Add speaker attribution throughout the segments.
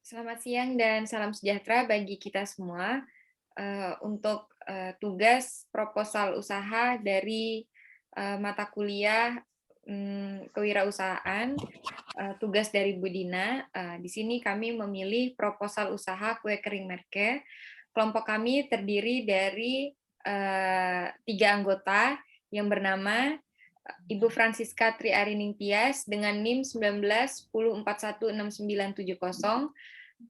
Speaker 1: Selamat siang dan salam sejahtera bagi kita semua. Untuk tugas proposal usaha dari mata kuliah kewirausahaan, tugas dari Bu Dina. Di sini kami memilih proposal usaha kue kering Merke. Kelompok kami terdiri dari 3 anggota yang bernama Ibu Francisca Triarining Tias dengan NIM 1910416970,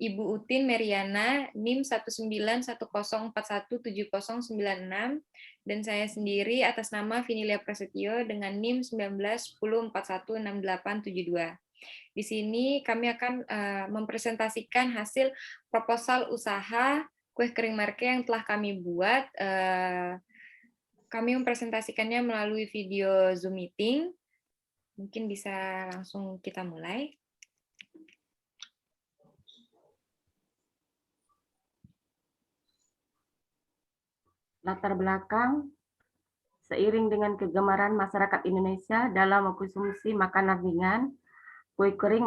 Speaker 1: Ibu Utin Meriana NIM 1910417096, dan saya sendiri atas nama Vinilia Prasetyo dengan NIM 1910416872. Di sini kami akan mempresentasikan hasil proposal usaha kue kering Merke yang telah kami buat. Kami mempresentasikannya melalui video Zoom meeting. Mungkin bisa langsung kita mulai.
Speaker 2: Latar belakang, seiring dengan kegemaran masyarakat Indonesia dalam mengkonsumsi makanan ringan, kue kering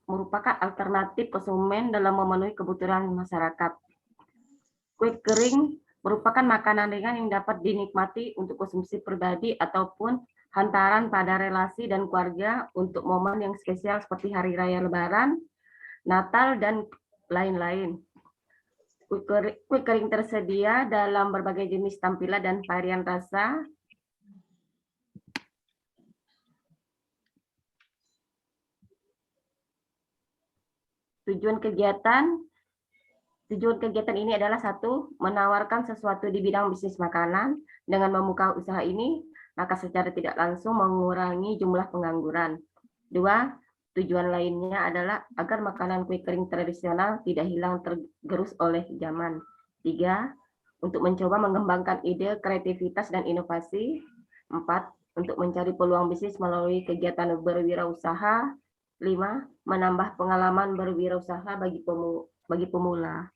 Speaker 2: merupakan alternatif konsumen dalam memenuhi kebutuhan masyarakat. Kue kering merupakan makanan ringan yang dapat dinikmati untuk konsumsi pribadi ataupun hantaran pada relasi dan keluarga untuk momen yang spesial seperti Hari Raya Lebaran, Natal, dan lain-lain. Kue kering tersedia dalam berbagai jenis tampilan dan varian rasa. Tujuan kegiatan ini adalah satu, menawarkan sesuatu di bidang bisnis makanan. Dengan membuka usaha ini, maka secara tidak langsung mengurangi jumlah pengangguran. Dua, tujuan lainnya adalah agar makanan kue kering tradisional tidak hilang tergerus oleh zaman. Tiga, untuk mencoba mengembangkan ide, kreativitas, dan inovasi. Empat, untuk mencari peluang bisnis melalui kegiatan berwirausaha. Lima, menambah pengalaman berwirausaha bagi pemula.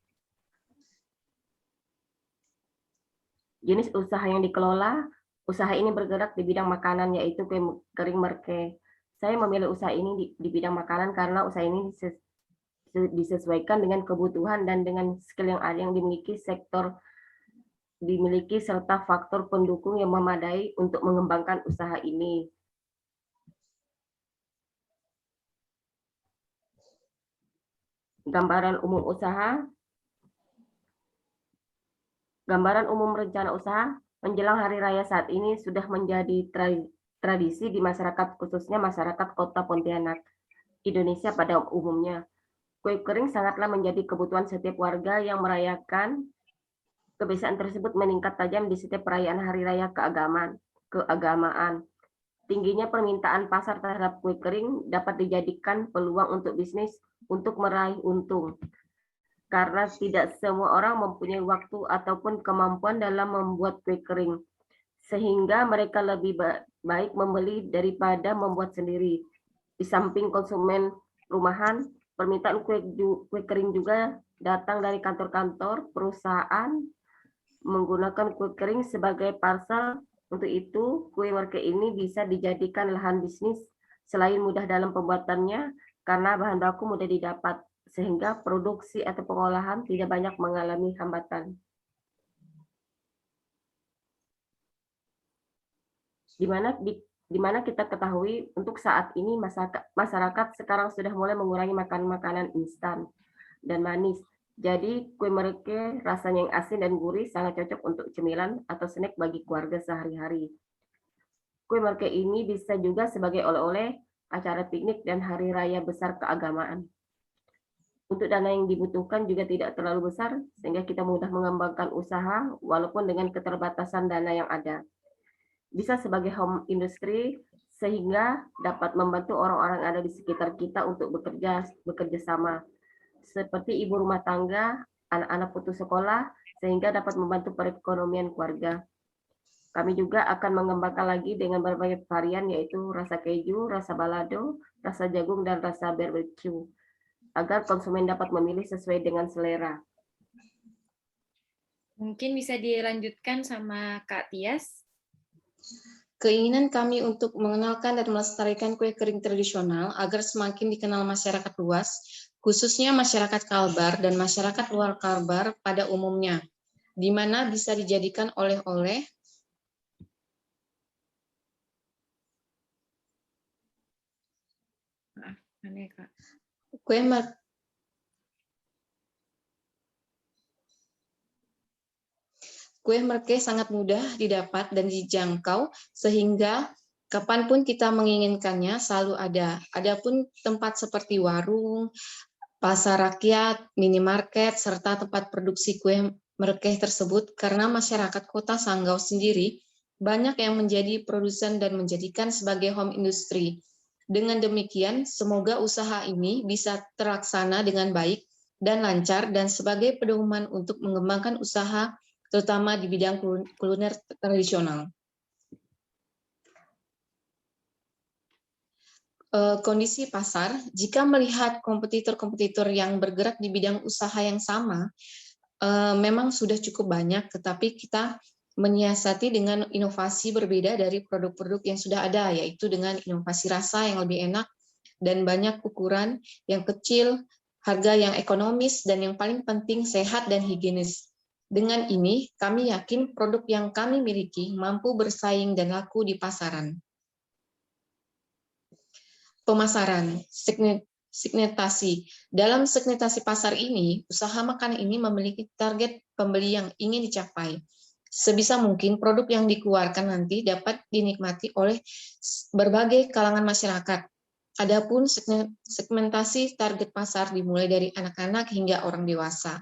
Speaker 2: Jenis usaha yang dikelola, usaha ini bergerak di bidang makanan, yaitu kue kering Merke. Saya memilih usaha ini di bidang makanan karena usaha ini disesuaikan dengan kebutuhan dan dengan skill yang ada yang dimiliki serta faktor pendukung yang memadai untuk mengembangkan usaha ini. Gambaran umum rencana usaha menjelang hari raya saat ini sudah menjadi tradisi di masyarakat, khususnya masyarakat Kota Pontianak, Indonesia pada umumnya. Kue kering sangatlah menjadi kebutuhan setiap warga yang merayakan. Kebiasaan tersebut meningkat tajam di setiap perayaan hari raya keagamaan. Tingginya permintaan pasar terhadap kue kering dapat dijadikan peluang untuk bisnis untuk meraih untung. Karena tidak semua orang mempunyai waktu ataupun kemampuan dalam membuat kue kering, sehingga mereka lebih baik membeli daripada membuat sendiri. Di samping konsumen rumahan, permintaan kue kering juga datang dari kantor-kantor perusahaan menggunakan kue kering sebagai parcel. Untuk itu, kue Merke ini bisa dijadikan lahan bisnis selain mudah dalam pembuatannya karena bahan baku mudah didapat, sehingga produksi atau pengolahan tidak banyak mengalami hambatan. Di mana kita ketahui untuk saat ini masyarakat sekarang sudah mulai mengurangi makanan instan dan manis. Jadi kue Merke rasanya yang asin dan gurih sangat cocok untuk cemilan atau snack bagi keluarga sehari-hari. Kue Merke ini bisa juga sebagai oleh-oleh acara piknik dan hari raya besar keagamaan. Untuk dana yang dibutuhkan juga tidak terlalu besar, sehingga kita mudah mengembangkan usaha walaupun dengan keterbatasan dana yang ada. Bisa sebagai home industry, sehingga dapat membantu orang-orang yang ada di sekitar kita untuk bekerja sama. Seperti ibu rumah tangga, anak-anak putus sekolah, sehingga dapat membantu perekonomian keluarga. Kami juga akan mengembangkan lagi dengan berbagai varian, yaitu rasa keju, rasa balado, rasa jagung, dan rasa barbecue, agar konsumen dapat memilih sesuai dengan selera.
Speaker 1: Mungkin bisa dilanjutkan sama Kak Tias.
Speaker 3: Keinginan kami untuk mengenalkan dan melestarikan kue kering tradisional agar semakin dikenal masyarakat luas khususnya masyarakat Kalbar dan masyarakat luar Kalbar pada umumnya, di mana bisa dijadikan oleh-oleh,
Speaker 1: Maaf, aneh, Kak.
Speaker 3: kue merke sangat mudah didapat dan dijangkau sehingga kapanpun kita menginginkannya selalu ada. Adapun tempat seperti warung, pasar rakyat, minimarket, serta tempat produksi kue merkeh tersebut karena masyarakat kota Sanggau sendiri banyak yang menjadi produsen dan menjadikan sebagai home industry. Dengan demikian, semoga usaha ini bisa terlaksana dengan baik dan lancar dan sebagai pedoman untuk mengembangkan usaha terutama di bidang kuliner tradisional. Kondisi pasar, jika melihat kompetitor-kompetitor yang bergerak di bidang usaha yang sama, memang sudah cukup banyak, tetapi kita menyiasati dengan inovasi berbeda dari produk-produk yang sudah ada, yaitu dengan inovasi rasa yang lebih enak dan banyak ukuran yang kecil, harga yang ekonomis, dan yang paling penting sehat dan higienis. Dengan ini, kami yakin produk yang kami miliki mampu bersaing dan laku di pasaran. Pemasaran, segmentasi. Dalam segmentasi pasar ini, usaha makanan ini memiliki target pembeli yang ingin dicapai. Sebisa mungkin produk yang dikeluarkan nanti dapat dinikmati oleh berbagai kalangan masyarakat. Adapun segmentasi target pasar dimulai dari anak-anak hingga orang dewasa.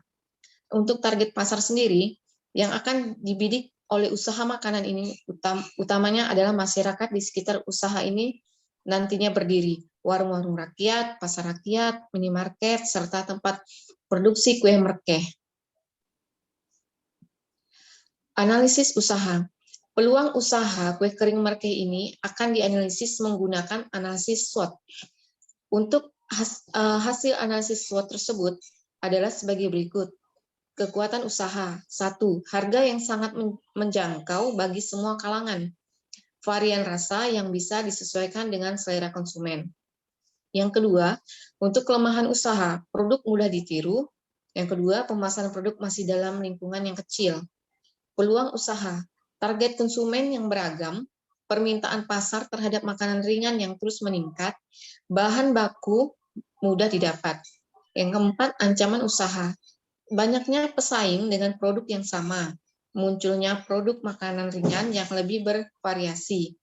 Speaker 3: Untuk target pasar sendiri, yang akan dibidik oleh usaha makanan ini utamanya adalah masyarakat di sekitar usaha ini nantinya berdiri, warung-warung rakyat, pasar rakyat, minimarket, serta tempat produksi kue merkeh. Analisis usaha. Peluang usaha kue kering merkeh ini akan dianalisis menggunakan analisis SWOT. Untuk hasil analisis SWOT tersebut adalah sebagai berikut. Kekuatan usaha. 1. Harga yang sangat menjangkau bagi semua kalangan. Varian rasa yang bisa disesuaikan dengan selera konsumen. Yang kedua, untuk kelemahan usaha, produk mudah ditiru. Yang kedua, pemasaran produk masih dalam lingkungan yang kecil. Peluang usaha, target konsumen yang beragam, permintaan pasar terhadap makanan ringan yang terus meningkat, bahan baku mudah didapat. Yang keempat, ancaman usaha, banyaknya pesaing dengan produk yang sama, munculnya produk makanan ringan yang lebih bervariasi,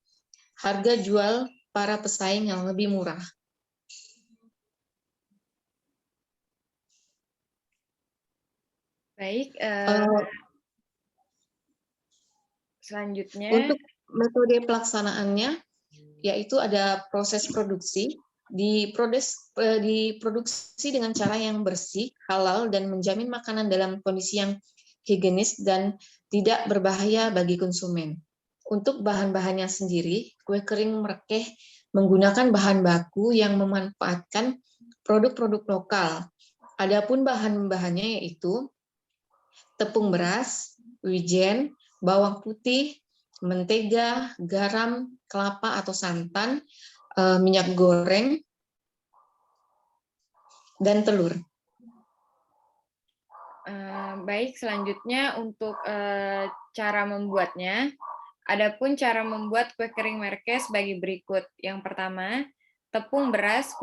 Speaker 3: harga jual para pesaing yang lebih murah.
Speaker 1: Baik, selanjutnya.
Speaker 3: Untuk metode pelaksanaannya, yaitu ada proses produksi, diproduksi dengan cara yang bersih, halal, dan menjamin makanan dalam kondisi yang higienis dan tidak berbahaya bagi konsumen. Untuk bahan-bahannya sendiri, kue kering merkeh menggunakan bahan baku yang memanfaatkan produk-produk lokal. Adapun bahan-bahannya yaitu tepung beras, wijen, bawang putih, mentega, garam, kelapa atau santan, minyak goreng, dan telur.
Speaker 1: Baik, selanjutnya untuk cara membuatnya. Adapun cara membuat kue kering merkeh sebagai berikut. Yang pertama, tepung beras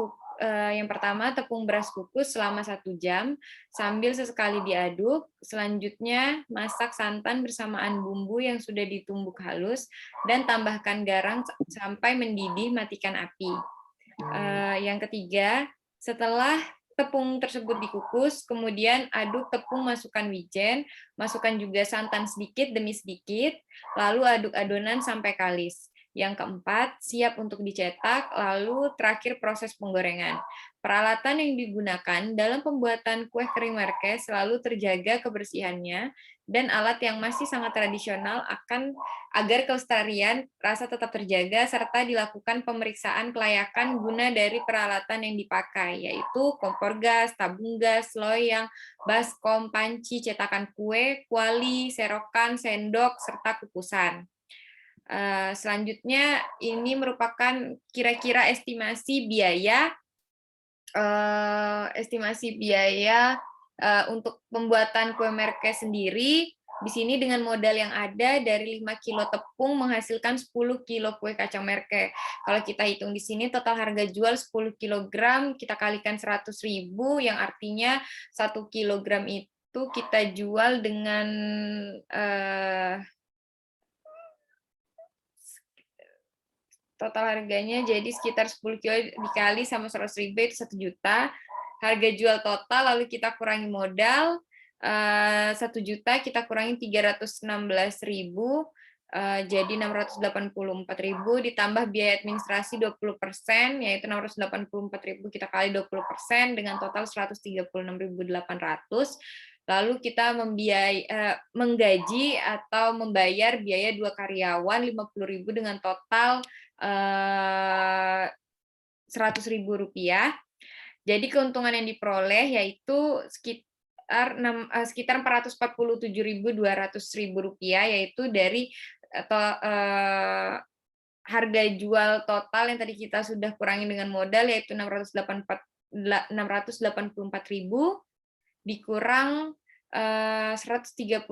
Speaker 1: kukus selama 1 jam sambil sesekali diaduk. Selanjutnya, masak santan bersamaan bumbu yang sudah ditumbuk halus dan tambahkan garam sampai mendidih, matikan api. Yang ketiga, setelah tepung tersebut dikukus, kemudian aduk tepung, masukkan wijen, masukkan juga santan sedikit demi sedikit, lalu aduk adonan sampai kalis. Yang keempat, siap untuk dicetak, lalu terakhir proses penggorengan. Peralatan yang digunakan dalam pembuatan kue kering merkeh selalu terjaga kebersihannya, dan alat yang masih sangat tradisional agar kelestarian rasa tetap terjaga, serta dilakukan pemeriksaan kelayakan guna dari peralatan yang dipakai, yaitu kompor gas, tabung gas, loyang, baskom, panci, cetakan kue, kuali, serokan, sendok, serta kukusan. Selanjutnya, ini merupakan kira-kira estimasi biaya estimasi biaya untuk pembuatan kue merke sendiri. Di sini dengan modal yang ada dari 5 kilo tepung menghasilkan 10 kilo kue kacang merke. Kalau kita hitung di sini total harga jual 10 kilogram kita kalikan 100.000 yang artinya 1 kilogram itu kita jual dengan total harganya jadi sekitar 10 kilo dikali sama 100.000 itu 1 juta. Harga jual total lalu kita kurangi modal 1 juta kita kurangi 316.000 jadi 684.000 ditambah biaya administrasi 20% yaitu 684.000 kita kali 20% dengan total 136.800. Lalu kita menggaji atau membayar biaya 2 karyawan 50.000 dengan total Rp100.000. Jadi keuntungan yang diperoleh yaitu sekitar Rp447.200.000 yaitu dari harga jual total yang tadi kita sudah kurangi dengan modal yaitu 684.000 dikurang 136.800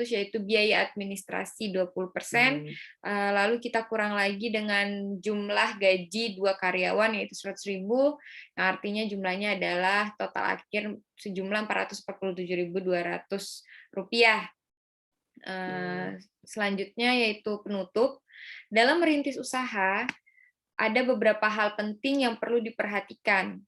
Speaker 1: yaitu biaya administrasi 20%, lalu kita kurang lagi dengan jumlah gaji 2 karyawan yaitu 100.000, yang artinya jumlahnya adalah total akhir sejumlah Rp447.200. Selanjutnya yaitu penutup. Dalam merintis usaha, ada beberapa hal penting yang perlu diperhatikan,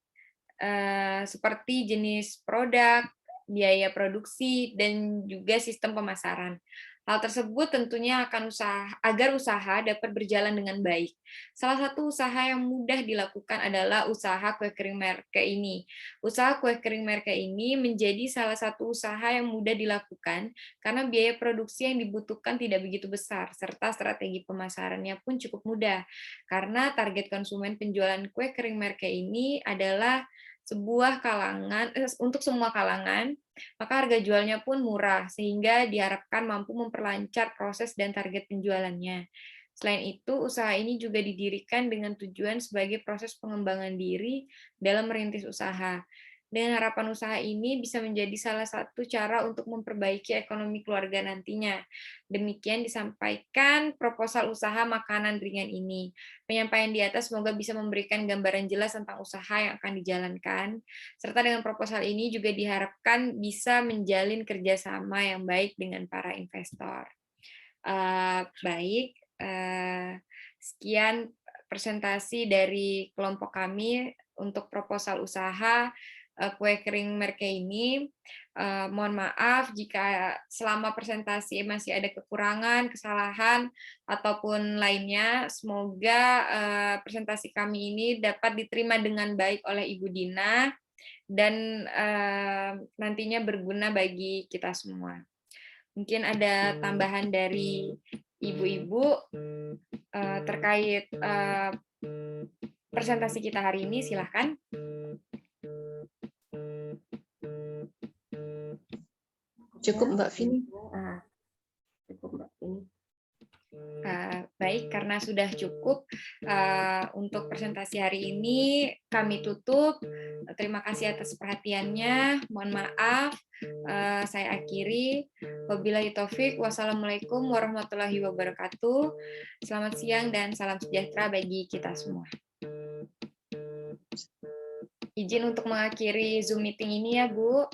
Speaker 1: seperti jenis produk, biaya produksi, dan juga sistem pemasaran. Hal tersebut tentunya akan agar usaha dapat berjalan dengan baik. Salah satu usaha yang mudah dilakukan adalah usaha kue kering merke ini. Usaha kue kering merke ini menjadi salah satu usaha yang mudah dilakukan karena biaya produksi yang dibutuhkan tidak begitu besar, serta strategi pemasarannya pun cukup mudah. Karena target konsumen penjualan kue kering merke ini adalah sebuah kalangan untuk semua kalangan, maka harga jualnya pun murah sehingga diharapkan mampu memperlancar proses dan target penjualannya. Selain itu, usaha ini juga didirikan dengan tujuan sebagai proses pengembangan diri dalam merintis usaha. Dengan harapan usaha ini bisa menjadi salah satu cara untuk memperbaiki ekonomi keluarga nantinya. Demikian disampaikan proposal usaha makanan ringan ini. Penyampaian di atas semoga bisa memberikan gambaran jelas tentang usaha yang akan dijalankan, serta dengan proposal ini juga diharapkan bisa menjalin kerjasama yang baik dengan para investor. Sekian presentasi dari kelompok kami untuk proposal usaha kue kering merke ini. Mohon maaf jika selama presentasi masih ada kekurangan, kesalahan, ataupun lainnya. Semoga presentasi kami ini dapat diterima dengan baik oleh Ibu Dina dan nantinya berguna bagi kita semua. Mungkin ada tambahan dari ibu-ibu terkait presentasi kita hari ini, silahkan.
Speaker 3: Cukup Mbak Vini.
Speaker 2: Cukup Mbak Vini.
Speaker 1: Baik, karena sudah cukup untuk presentasi hari ini, kami tutup. Terima kasih atas perhatiannya. Mohon maaf, saya akhiri. Wabillahi taufik. Wassalamualaikum warahmatullahi wabarakatuh. Selamat siang dan salam sejahtera bagi kita semua. Izin untuk mengakhiri Zoom meeting ini ya, Bu.